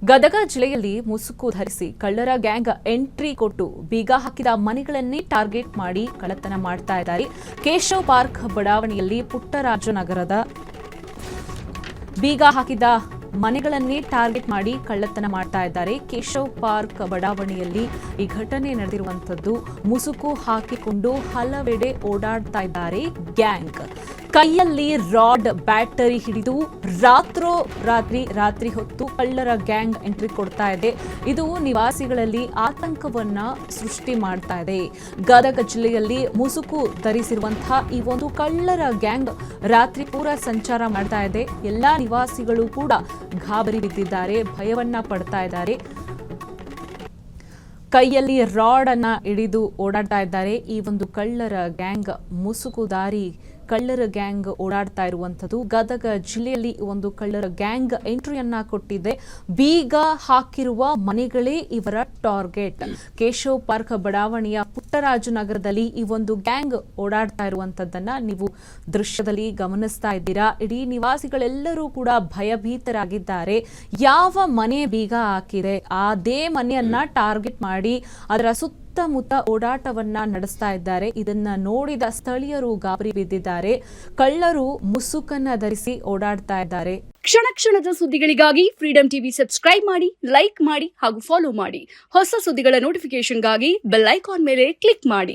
ಗದಗ ಜಿಲ್ಲೆಯಲ್ಲಿ ಮುಸುಕು ಧರಿಸಿ ಕಳ್ಳರ ಗ್ಯಾಂಗ್ ಎಂಟ್ರಿ ಕೊಟ್ಟು ಬೀಗ ಹಾಕಿದ ಮನೆಗಳನ್ನೇ ಟಾರ್ಗೆಟ್ ಮಾಡಿ ಕಳ್ಳತನ ಮಾಡ್ತಾ ಇದ್ದಾರೆ. ಕೇಶವ್ ಪಾರ್ಕ್ ಬಡಾವಣೆಯಲ್ಲಿ ಪುಟ್ಟರಾಜನಗರದ ಬೀಗ ಹಾಕಿದ ಮನೆಗಳನ್ನೇ ಟಾರ್ಗೆಟ್ ಮಾಡಿ ಕಳ್ಳತನ ಮಾಡ್ತಾ ಇದ್ದಾರೆ. ಕೇಶವ್ ಪಾರ್ಕ್ ಬಡಾವಣೆಯಲ್ಲಿ ಈ ಘಟನೆ ನಡೆದಿರುವಂತದ್ದು. ಮುಸುಕು ಹಾಕಿಕೊಂಡು ಹಲವೆಡೆ ಓಡಾಡ್ತಾ ಇದ್ದಾರೆ ಗ್ಯಾಂಗ್. ಕೈಯಲ್ಲಿ ರಾಡ್ ಬ್ಯಾಟರಿ ಹಿಡಿದು ರಾತ್ರಿ ಹೊತ್ತು ಕಳ್ಳರ ಗ್ಯಾಂಗ್ ಎಂಟ್ರಿ ಕೊಡ್ತಾ ಇದೆ. ಇದು ನಿವಾಸಿಗಳಲ್ಲಿ ಆತಂಕವನ್ನ ಸೃಷ್ಟಿ ಮಾಡ್ತಾ ಇದೆ. ಗದಗ ಜಿಲ್ಲೆಯಲ್ಲಿ ಮುಸುಕು ಧರಿಸಿರುವಂತಹ ಈ ಒಂದು ಕಳ್ಳರ ಗ್ಯಾಂಗ್ ರಾತ್ರಿ ಪೂರ ಸಂಚಾರ ಮಾಡ್ತಾ ಇದೆ. ಎಲ್ಲಾ ನಿವಾಸಿಗಳು ಕೂಡ ಗಾಬರಿ ಬಿದ್ದಿದ್ದಾರೆ, ಭಯವನ್ನ ಪಡ್ತಾ ಇದ್ದಾರೆ. ಕೈಯಲ್ಲಿ ರಾಡ್ ಅನ್ನ ಹಿಡಿದು ಓಡಾಡ್ತಾ ಇದ್ದಾರೆ. ಈ ಒಂದು ಕಳ್ಳರ ಗ್ಯಾಂಗ್ ಮುಸುಕುದಾರಿ ಕಳ್ಳರ ಗ್ಯಾಂಗ್ ಓಡಾಡ್ತಾ ಇರುವಂತದ್ದು. ಗದಗ ಜಿಲ್ಲೆಯಲ್ಲಿ ಒಂದು ಕಳ್ಳರ ಗ್ಯಾಂಗ್ ಎಂಟ್ರಿಯನ್ನ ಕೊಟ್ಟಿದೆ. ಬೀಗ ಹಾಕಿರುವ ಮನೆಗಳೇ ಇವರ ಟಾರ್ಗೆಟ್. ಕೇಶವ್ ಪಾರ್ಕ್ ಬಡಾವಣೆಯ ಪುಟ್ಟರಾಜನಗರದಲ್ಲಿ ಈ ಒಂದು ಗ್ಯಾಂಗ್ ಓಡಾಡ್ತಾ ಇರುವಂತದ್ದನ್ನ ನೀವು ದೃಶ್ಯದಲ್ಲಿ ಗಮನಿಸ್ತಾ ಇದ್ದೀರಾ. ಇಡೀ ನಿವಾಸಿಗಳೆಲ್ಲರೂ ಕೂಡ ಭಯಭೀತರಾಗಿದ್ದಾರೆ. ಯಾವ ಮನೆ ಬೀಗ ಹಾಕಿದೆ ಅದೇ ಮನೆಯನ್ನ ಟಾರ್ಗೆಟ್ ಮಾಡಿ ಅದರ ಸುತ್ತಮುತ್ತ ಓಡಾಟವನ್ನ ನಡೆಸ್ತಾ ಇದ್ದಾರೆ. ಇದನ್ನ ನೋಡಿದ ಸ್ಥಳೀಯರು ಗಾಬರಿ ಬಿದ್ದಿದ್ದಾರೆ. ಕಳ್ಳರು ಮುಸುಕನ್ನ ಧರಿಸಿ ಓಡಾಡ್ತಾ ಇದ್ದಾರೆ. ಕ್ಷಣ ಕ್ಷಣದ ಸುದ್ದಿಗಳಿಗಾಗಿ ಫ್ರೀಡಂ ಟಿವಿ ಸಬ್ಸ್ಕ್ರೈಬ್ ಮಾಡಿ, ಲೈಕ್ ಮಾಡಿ ಹಾಗೂ ಫಾಲೋ ಮಾಡಿ. ಹೊಸ ಸುದ್ದಿಗಳ ನೋಟಿಫಿಕೇಶನ್ಗಾಗಿ ಬೆಲ್ ಐಕಾನ್ ಮೇಲೆ ಕ್ಲಿಕ್ ಮಾಡಿ.